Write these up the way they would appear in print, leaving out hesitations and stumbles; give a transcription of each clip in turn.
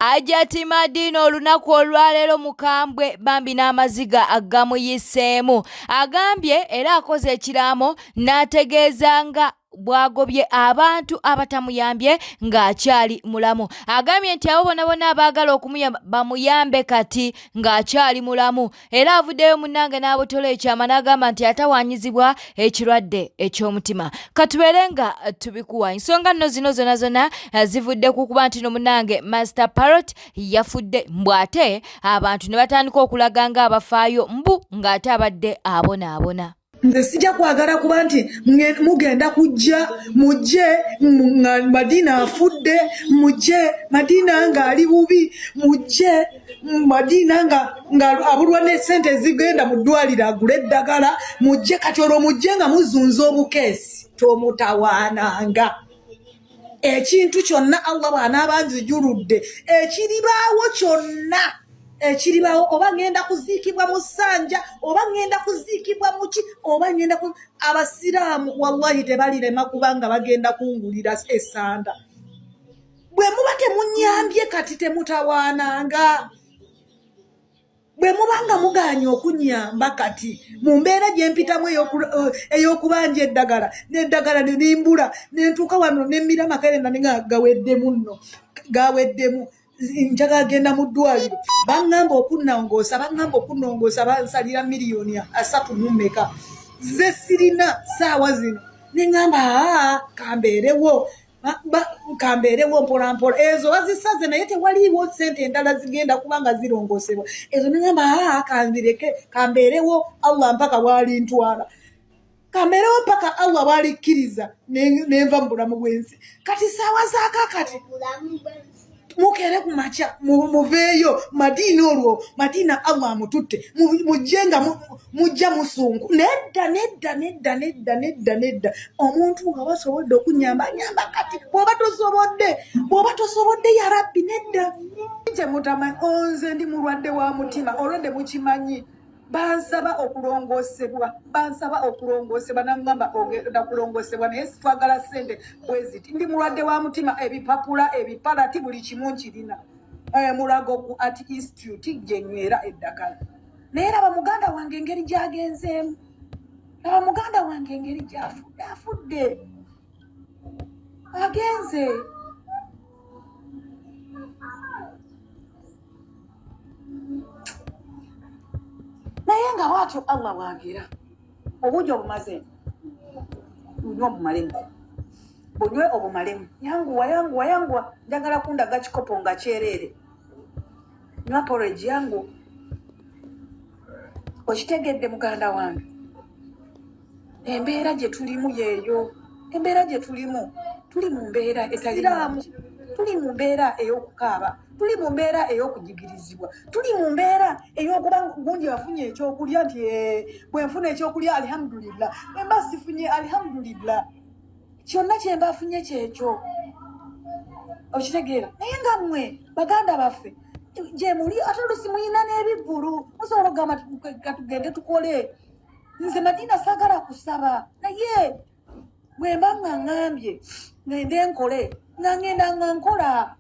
Hajjati Madina olunaku olwaleero mukambwe bambi n'amaziga agamuyiseemu. Agambye era akoze ekiraamo n'ategeeza nga bwagobye abantu abatamuyambye ng'akyali mulamu. Agambye nti abo bonna abaagala okumuyamba bamuyambe kati ng'akyali mulamu. Era avuddeyo munnange n'abotola ekyama n'agamba nti atawaanyizibwa ekirwadde eky'omutima. Katubeere nga tubikuwa. Ensonga nno zino zonna zivudde ku kuba nti no munnange masterparrot yafudde mbw'ate abantu ne batandika okulaga nga abafaayo mbu ng'ate abadde abonaabona. Nze sijja kwagala kuba nti mugenda kujja mujje Madina afudde, mujje Madina ng'ali bubi, mujje Madina nga abulwa ne sente zigenda mu ddwaliro agula eddagala, mujje kati olwo mujje nga muzunza obukeesi tomutawaananga. Ekintu kyonna Allah bw'anaaba nzijuludde ekiribaawo kyonna ekiribaawo oba ngenda kuziikibwa mu ssanja oba ngenda kuziikibwa mu ki oba ngenda abasiraamu wallahi tebalirema kubanga bagenda kungulira essanda. Bwe muba temunyambye kati temutawaananga. Bwe mubanga mugaanye okunyamba kati mu mbeera gye mpitamu ey'okubanja eddagala n'eddagala ne nimbula ne ntuuka wano ne mmira makerenda ne gaweddemu nno gaweddemu njaga agenda mu ddwaliro baŋŋamba okunnongoosa bansalira miliyoni 3 mu mmeka ze sirina saawa zino ne ŋŋamba kambeerewo mpolampola ezo bazisaze naye tewaliiwo ssente endala zigenda kubanga zirongoosebwa ezo ne ŋŋamba kanzireke kambeerewo Allah mpaka bw'alintwala kambeerewo mpaka Allah bw'alikkiriza nenva mu bulamu bw'ensi kati saawa zaakakati mukere kumacha muveyo Madina olwo Madina Allah mututte mujenga mujja musungu nedda omuntu abasobodde okunyamba kati bwoba tosobodde ya Rabbi nedda nje mutama onze ndi mulwadde wa mutima olwende mukimanyi bansaba okulongoosebwa nangamba ogenda kulongoosebwa naye sitwagala ssente bweziti ndi mulwadde wa mutima ebipapula ebipalati buli kimu nkirina Mulago ku Art Institute gye nywera eddagala naye laba muganda wange engeri gy'agenzeemu afudde agenze naye nga waatyo Allah waagira obuugi obumaze bunywe obumalemu yanguwa njagala kundaga kikopo nga kyereere nywa porridge yangu okitegedde muganda wange embeera gye tulimu yeeyo tuli mu mbeera etalimu tuli mu mbeera ey'okukaaba tuli mu mbeera ey'okujigirizibwa tuli mu mbeera ey'okuba gundi bafunye ekyokulya nti bwe nfuna ekyokulya alhamdulillah bwe mba sifunye alhamdulillah kyonna kye mba afunye kyekyo okitegeera naye nga mmwe baganda baffe gye muli ate olusi muyina n'ebivvulu musobola okugamba katugende tukole nze Madina saagala kusaba naye bwe mba ng'aŋŋambye ngende nkole nga ngenda nga nkola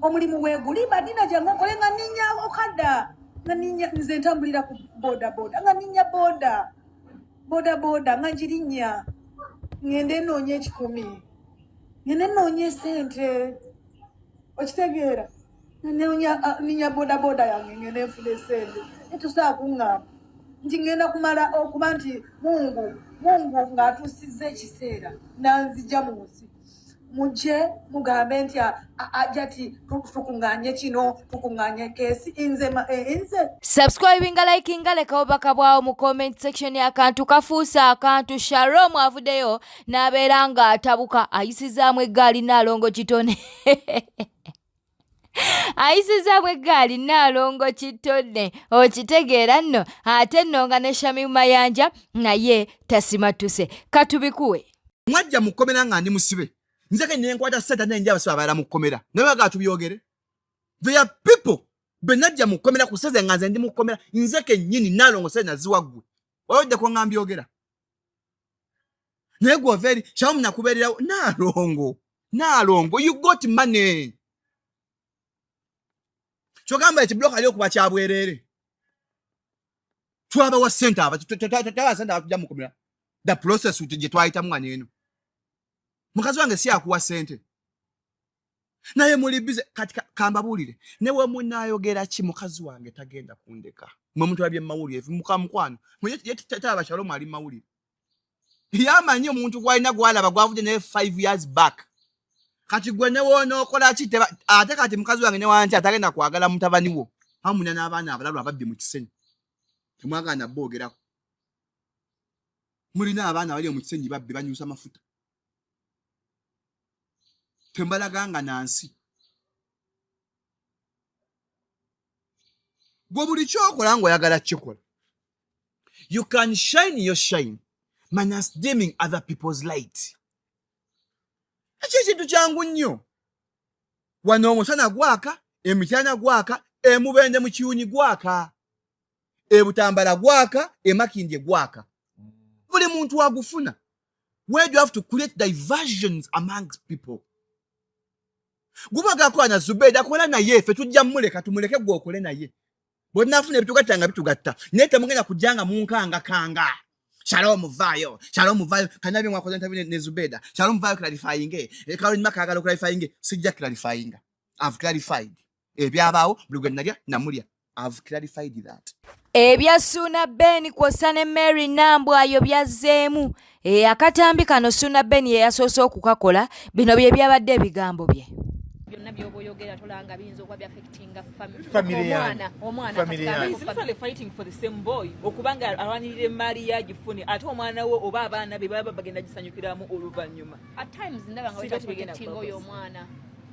omulimu weeguli Madina gyange nkole nga nninya okadda nga nninya nze ntambulira ku bodaboda nga nninya bodaboda nga ngirinnya ngende nnoonya 10 ngende nnoonya esente okitegeera nninya bodaboda yange ngende nfuna esente netusaa kuŋŋamba nti ngenda kumala okuba nti Mungu ng'atuusizza ekiseera nanzija mu nsi mujje mugambe nti Hajjati tukuŋŋaanye kino tukuŋŋaanye keesi nze subscribinga likinga lekawo baka bwawo mu comment section akantu kafuusa akantu Shalom avuddeyo n'abeera nga atabuka ayisizaamu eggaali Naalongo kitone ayisizaamu eggaali Naalongo kitone okitegeera nno ate nno nga ne shamimmayanja naye tasimatuse katubikuwe mwajja mukomera nga ndi musibe nzeke nenkwata senta nenja abasiba abaala mukomera naye baga tubyogere there are people benajja mukomera kuseze nga nze ndi mukomera nzeke nyini Naalongo sente naziwaggwe oyodde ko ngambye ogera naye gwo veri shawo mnakuberera Naalongo you got money Chogamba eti block ali okuba kyabwerere. Twaba wa center aba tutawa center aba mukomera. The process utije twayita mwana eno. Mukazi wange si akuwa sente. Naye muli bize katika kambabulire. Newe munayogera ki mukazi wange tagenda kundeka. Mwe muntu abye mawulire mukamkwano. Mwe taba Shalom ali mawulire. Yamanyi omuntu gwalina gwalaba gwavuje ne 5 years back. Kati gwe ne wono okola ki ate kati mukazi wange ne wanti atagenda kwagala mutabani wo. Hamuna n'abaana abalalo ababbi mu kisenyi. Temwagana bogerako. Mulina abaana bali mu kisenyi babbi banyusa mafuta. Tembalaganga nansi. Gwe buli kyokola ng'oyagala kikola. You can shine your shine minus dimming other people's light. Ekyo ekintu kyangu nnyo. Wano omusana gwaka, emityana gwaka, emubende mu kiyuni gwaka. Ebutambala gwaka, emakindye gwaka. Buli muntu wagufuna. Where do you have to create diversions amongst people? Gubaga kwa na Zubeda kola na ye fe tujja muleka tumuleke gwo okole na ye. Bonna afune bitugatanga bitugatta. Nete mugenda kujanga munkanga kanga. Shalom vayo kanabi mwakoze ntabine ne Zubeda. Shalom vayo clarifying e kawo makagala clarifying sijja clarifying. I've clarified. Ebyabaawo bulugenda na mulya. I've clarified that. Ebya Suna Ben kwosane Mary Nambwayo byazeemu. Akatambi kano Suna Ben ye yasoose okukakola bino bye byabadde ebigambo bye. Byonna byoboyogera tolanga biyinza okuba byafectinga omwana fighting for the same boy okubanga alwanirira emmali yagifune ate omwana we oba abaana be baba bagenda gisanyukiramu oluvannyuma. At times ndaba nga protecting oyo omwana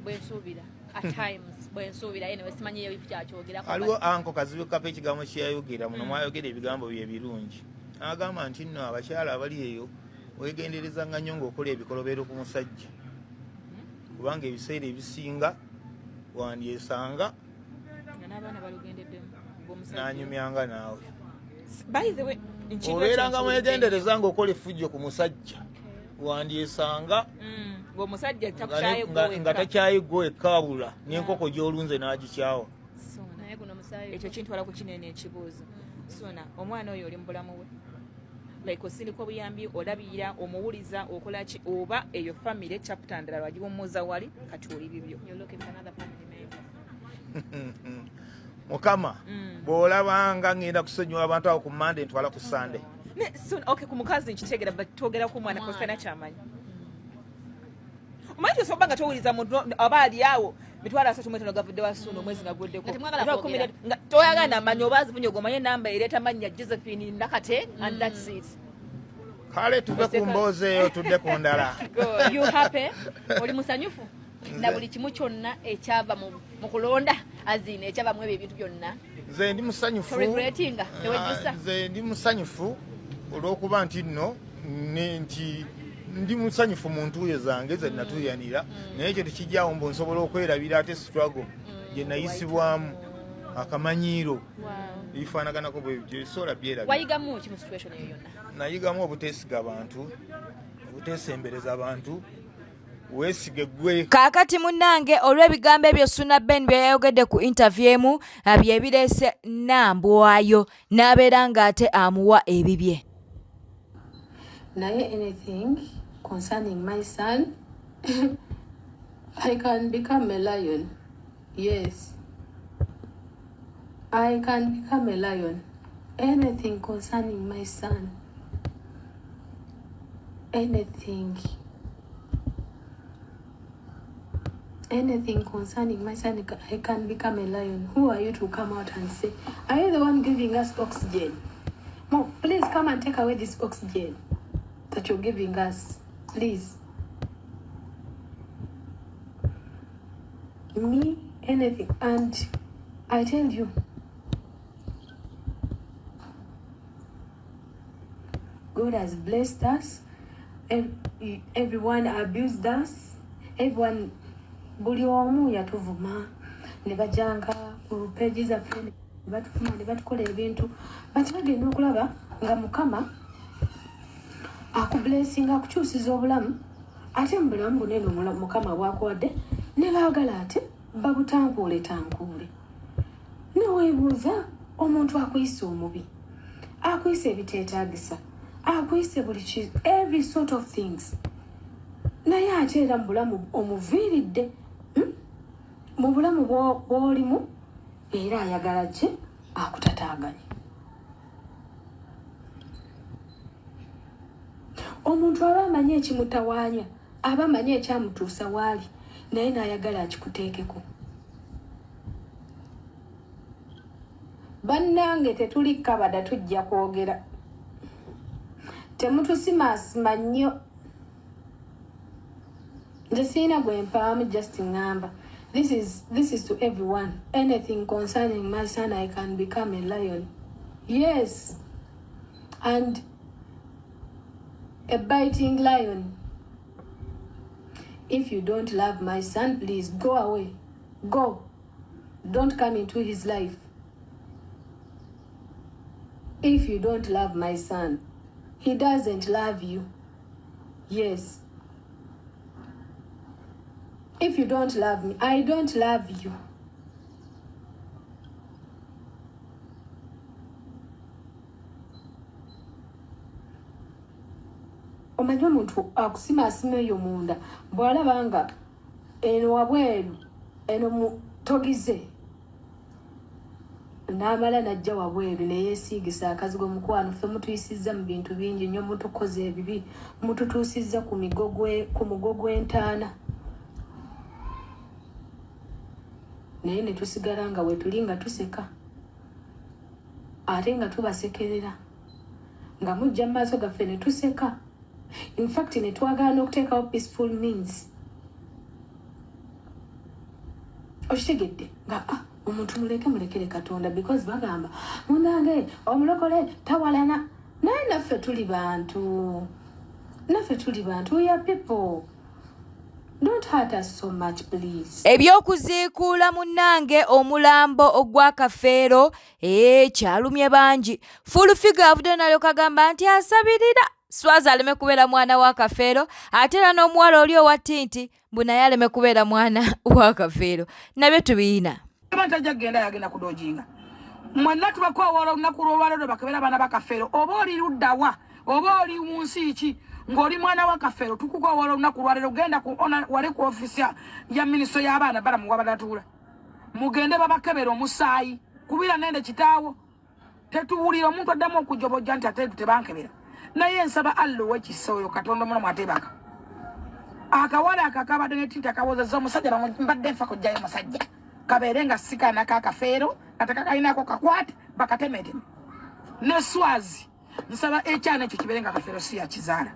bwensuubira. At times bwensuubira anyway simanyi eyo kyakyogera. Aliwo anko kazibu kapa ekigambo kyayogera muno mwayogera ebigambo bye birungi. Agamba nti nno abakyala abali eyo wegendereza nga nnyo ng'okola ebikolobero ku musajja. Kubanga ebiseera ebisinga wandyesanga n'abaana balugendeddemu n'anyumyanga naawe. By the way, obeeranga mwegendereza ng'okola effujjo ku musajja wandyesanga ng'omusajja nga takyayiggwa ekkaabula n'enkoko gy'olunze n'agikyawa. Ekyo kintwala ku kinene ekibuuzo. Sona omwana oyo oli mu bulamu bwe like osindika obuyambi olabira omuwuliza okola ki oba eyo family chapter ndala wagiwumuza wali kati oli bibyo. Mukama bw'olabanga ngenda kusonyiwa abantu awo ku Monday ntwala ku Sunday. Okay, ku mukazi nkiteegera but twogera ku mwana kosana kyamanyi. Omanyi osoba nga towuliza muntu aba ali awo mitwala 3 gavudde wa Suna omwezi nga guddeko. Toyagala amanyi oba azifunye ogomanye namba ereeta mannya Josephine Nakate and that's it. Kale tuve ku mboozi eyo tudde ku ndala. You happy? Oli musanyufu? Na buli kimu kyonna ekyava mu kulonda azine ekyava mu ebintu byonna. Nze ndi musanyufu. Regrettinga tewejjusa. Nze ndi musanyufu olw'okuba nti nno nti ndi musanyufu muntu ye zange ze natuyanira naye ekyo tekijjawo mbu nsobola okwerabira ate struggle gye nayisibwamu akamanyiiro bifaanaganako bwe bityo sola byerabira. Wayigamu ki mu situation eyo yonna? Nayigamu obuteesiga abantu, obuteesembereza abantu, weesige gwe. Kaakati munnange olw'ebigambo ebyo Suna Ben bye yayogedde ku interview emu bye bireese Nambwayo n'abeera ng'ate amuwa ebibye. Naye anything concerning my son, I can become a lion. Yes. I can become a lion. Anything concerning my son. Anything concerning my son, I can become a lion. Who are you to come out and say, are you the one giving us oxygen? Mom, please come and take away this oxygen that you're giving us, please. Me, anything. And I tell you, God has blessed us. Everyone abused us. Everyone buli omu yatuvuma ne bajanga ku pages zaffe ne batufuma ne batukola ebintu bati bagenda okulaba nga Mukama akublessinga akukyusiza obulamu ate mu bulamu bunene Mukama bw'akuwadde ne baagala ate babutankuule. weebuuza omuntu akuyise omubi akuyise ebiteetaagisa akuyise buli every sort of things naye ate era mu bulamu omuviiridde mu bulamu bw'olimu era ayagala gye akutataaganye. Omuntu aba amanyi ekimutawaanya aba amanyi ekyamutuusa waali naye n'ayagala akikuteekeko. Bannange tetuli kabada tujja kwogera temutusimaasima nnyo nze siina gwe mpaamu just ngamba. This is to everyone. Anything concerning my son, I can become a lion. Yes. And a biting lion. If you don't love my son, please go away. Go. Don't come into his life. If you don't love my son, he doesn't love you. Yes. If you don't love me, I don't love you. Omanyi omuntu akusimaasima eyo munda bw'alaba nga eno wabweru eno mutogize n'amala n'ajja wabweru ne yeesiigisa akazigo mukwano ffe mutuyisizza mu bintu bingi nnyo mutukoze ebibi mututuusizza ku mugo gw'entaana naye ne tusigala nga we tuli nga tuseka ate nga tubasekerera nga mujja mu maaso gaffe ne tuseka. In fact, ne twagala n'okuteekawo peaceful means. Okitegedde nga omuntu mulekere Katonda because bagamba munange omulokole tawalana naye naffe tuli bantu. We are people. Don't hurt us so much, please. Ebyokuziikuula munnange omulambo ogwa kafeero kyalumye bangi. Fullfigure avudde nalyo kagamba nti asabirira Swaza aleme kubeera mwana wa kafeero ate era n'omuwala oli owa Tinti mbu naye aleme kubeera mwana wa kafeero. Nabyo tubiina. Abantu ajja kugenda yagenda kudojinga. Mwenna tubakoowola olunaku lw'olwaleero bakabeera abaana ba kafeero. Oba oli luddawa oba oli mu nsi ki ng'oli mwana wa kafeero tukukoowola olunaku lwaleero genda wali ku ofisi ya minisitule y'abaana balamu wabadatuula. Mugende babakebera omusaayi kubira nende kitaawo. Tetuwulira omuntu addamu okujobojja nti ate tebankebera. Naye nsaba allo w'ekisa Katonda omulamu atebaka. Akawala akakabadde ne Tinti akawoozezza omusajja mbadde nfa kujjayo omusajja. Kabeere nga sikaana ka kafeero ate kakalinako kakwate bakatemeteme. Ne Swazi nsaba ekyana ekyo kibeere nga kafeero si yakizaala.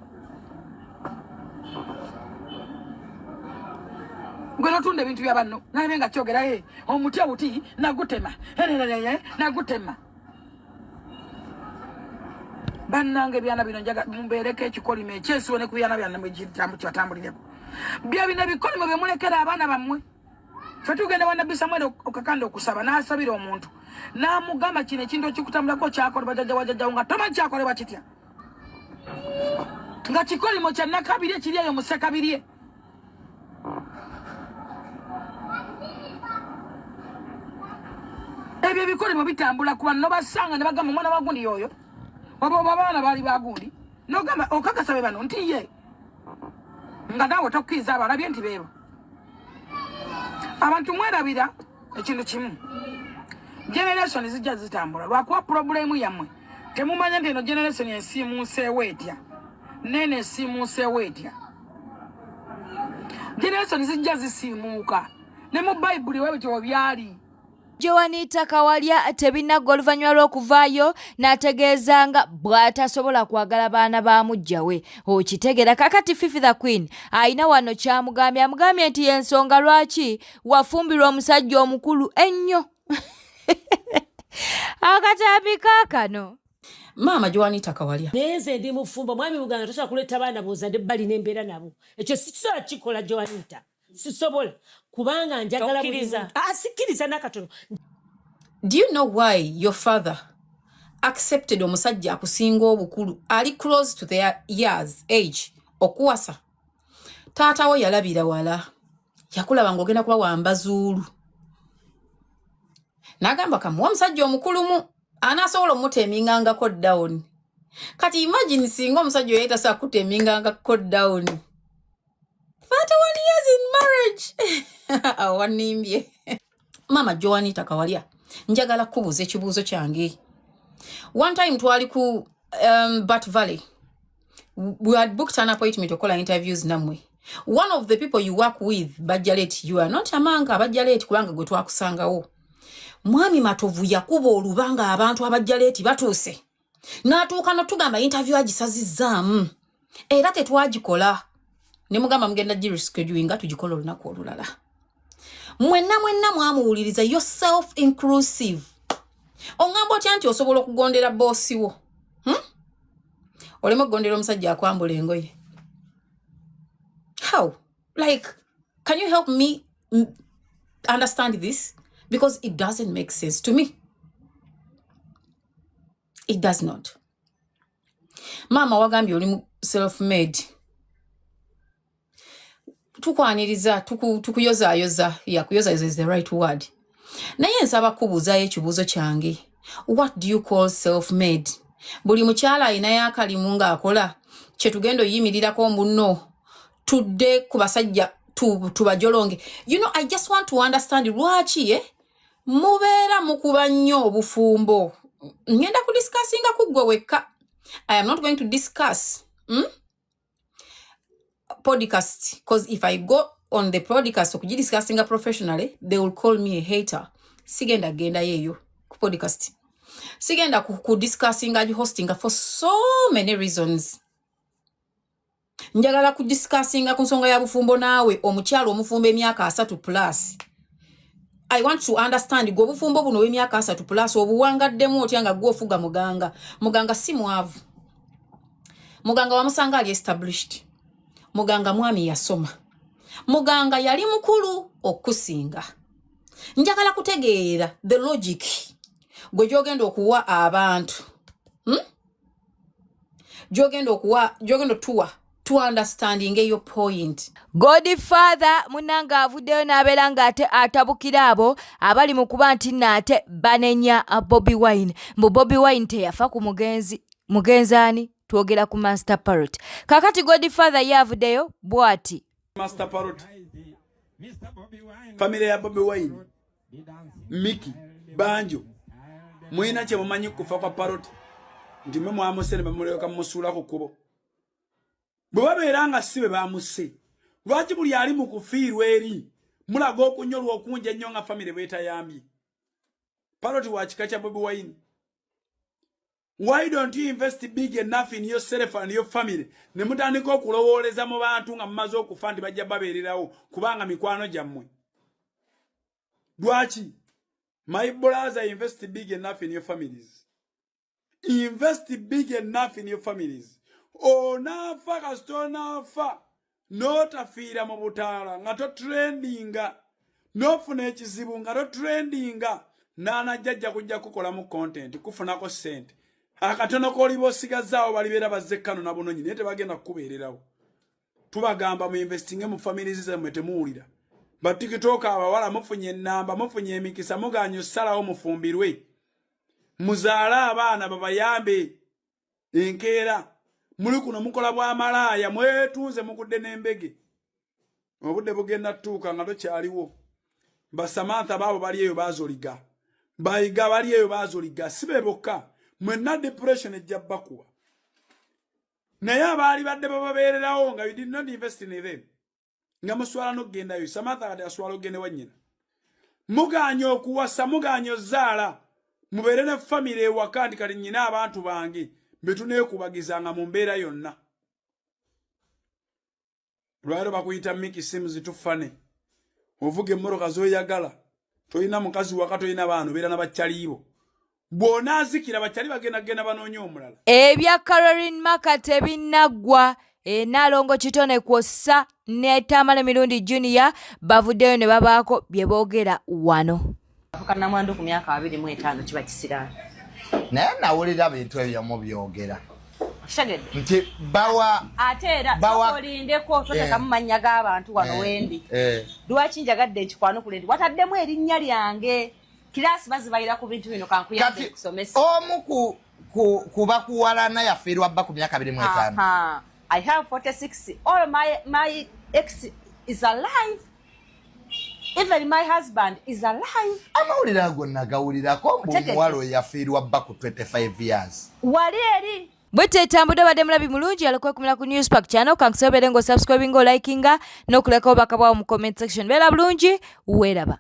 Gwe notunda ebintu bya banno naye nga kyogera omuti awuti nagutema nagutema. Bannange byana bino njaga mumbeereko ekikolimo ekyesiwo ne ku byana byange kyatambulireko. Bya bino ebikolimo bye mulekera abaana bammwe. Ffe tugenda wa Nabbi Samuel okakanda okusaba n'asabira omuntu n'amugamba kino ekintu ekikutambulako kyakolebwa jjajja wa jjajjawo nga tomanyi kyakolebwa kitya. Nga kikolimo kya Nakabiri ekiri eyo mu Ssekabirye. Ebyo ebikolimo bitambula ku banno basanga ne bagamba omwana wa gundi yoyo. Oba abaana baali bagundi n'ogamba okakasa be bano nti ye nga naawe tokkiriza abalabye nti beebo. Abantu mwerabira ekintu kimu. Generation zijja zitambula lwakuba problemu yammwe temumanya nti eno generation esiimuuseewo etya nene esiimuuseewo etya. Generation zijja zisiimuuka ne mu Bayibuli webityo byali. Joanita Kawalya tebinagga oluvannyuma lw'okuvaayo n'ategeeza nga bw'atasobola kwagala baana ba mujja we. Okitegeera kakati Fifi the Queen ayina wano kyamugambye. Amugambye nti y'ensonga lwaki wafumbirwa omusajja omukulu ennyo. Akatambi Kakano. Maama Joanita Kawalya. Neze ndi mufumbo mwami Uganda tosobola kuleeta baana bozadde bali n'embeera nabo. Ekyo sikisobola kikola Joanita. Sisobola kubanga njagala buliza. Sikiriza nakatono. Do you know why your father accepted omusajja akusinga obukulu ali close to their years age okuwasa? Taata we yalabira wala. Yakulaba ng'ogenda kuba wambazuulu. Nagamba kamuwa omusajja omukulumu anasobola omutemingangako down. Kati imagine singa omusajja oyo yetasa kutemingangako down. 31 years in marriage. Awanimbye. Mama Joanita Kawalia. Njagala kubuuza ekibuuzo kyange. One time twali ku Bat Valley. We had booked an appointment to call interviews namwe. One of the people you work with, Bajalet, you are not among Bajalet kubanga gwe twakusangawo. Mwami Matovu yakuba olubanga abantu abajaleti batuuse. N'atuuka n'atugamba interview agisazizaamu. Era tetwagikola. Ne mugamba mugenda gireschedulinga tugikola olunaku olulala. Mwenna mwamuwuliriza yourself inclusive. Ongamba otya nti osobola okugondera bossi wo. Olema okugondera omusajja akwambula engoye. How? Like, can you help me understand this? Because it doesn't make sense to me. It does not. Mama wagambye oli self-made. Tukwaniriza, tukuyoza. Yeah, kuyoza is the right word. Naye nsaba kubuuza ekibuuzo kyange. What do you call self-made? Buli mukyala ayina yakalimu ng'akola kye tugenda oyimirirako munno tudde ku basajja tubajolonge. You know, I just want to understand lwaki mubeera mukuba nnyo obufumbo. Ngenda kudiscussinga ku gwe wekka. I am not going to discuss podcast because if I go on the podcast okudiscussinga professionally, they will call me a hater. Sigenda genda yeyo ku podcast. Sigenda ku discussinga hostinga for so many reasons. Njagala ku discussinga ku nsonga ya bufumbo naawe omukyalo omufumbo emyaka 3 plus. I want to understand go bufumbo buno w'emyaka 3 plus obuwangaddemu otya nga gwofuga muganga si mwavu. Muganga wamusanga ali established. Muganga mwami yasoma. Muganga yali mukulu okusinga. Njagala kutegeera the logic gwe jogenda okuwa abantu. Jogenda tuwa to understanding your point. Godfather munanga avuddeyo n'abeera ng'ate atabukira abo abali mu kuba nti nate banenya Bobi Wine. Mbu Bobi Wine teyafa ku mugenzani twogera ku masterparrot. Kakati Godfather yavuddeyo bwati. Masterparrot. Family ya Bobi Wine. Miki Banjo. Mwina kye mumanyi kufa kwa Parrot. Ndime mwamusene bamuleka musula ku kubo. Bwe babeera nga sibe bamuse. Lwaki buli ali mu kufiirwa eri mulago okunyolwa okunja ennyo nga family bwetayambye. Parrot wa kika kya Bobi Wine. Why don't you invest big enough in yourself and your family? Ne mutandika okulowooleza mu bantu nga mumaze okufa nti bajja babeererawo kubanga mikwano gyammwe. Lwaki? My brother, invest big enough in your families. Invest big enough in your families. Onafa kasitonafa notafiira mu butaala nga to trendinga nofuna ekizibu nga to trendinga nana jajja kujja kukola mu content kufunako sente akatono kolibo sigazaawo balibeera bazekkano nabuno nyine ate bagenda kubeererawo tubagamba mu investing mu families zammwe temuwulira batikitoka abawala mufunye ennamba mufunye emikisa muganyo salawo mufumbirwe muzaala abaana babayambe enkeera muli kuno mukola bwa malaya mwetunze mukudde n'embege obudde bugenda tuuka nga tokyaliwo basamantha baabo bali eyo bazoliga bayiga bali eyo bazoliga sibe bokka mwenna depression ejja bakuwa naye abaali badde bababeererawo nga you did not invest in them nga muswala n'okgendayo samantha kati aswala okgende wannyina muganya okuwasa muganya ozaala mubeere ne family ewaka nti kati nnyina abantu bange betuneekubagizanga mu mbeera yonna lwalo bakuyita Miki Sims tufane ovuga emmoroka z'oyagala toyina mukazi waka toyina baana obeera n'abakyaliibo bw'ona azikira bakyali bagenda banoonya omulala. Ebya Caroline Maka tebinnaggwa Nalongo Kitone kwossa ne Tamale Mirundi Junior bavuddeyo ne babaako bye boogera wano. Afukana mwandu ku myaka 25 kiba kisira. Naye nawulira bintu ebyo mu byogera. Shagede. Nti bawa atera okolindeko toteka mu manya g'abantu wano wendi. Lwaki njagadde ekikwano kulendi wataddemu erinnya lyange Class bazibayira ku bintu bino kankuyambe kusomesa. Omu kubakuwalana yafiirwa bba ku myaka 25. I have 46. All my ex is alive. Even my husband is alive. Amawulire ago nagawulirako omuwala oyo yafiirwa bba ku 25 years. Wali eri. Bwete etambudde badde mulabi mulungi alokwekumira ku Newspark channel kankusobere ngo subscribing ngo likinga n'okuleka obubaka bwawo mu comment section. Beera bulungi weeraba.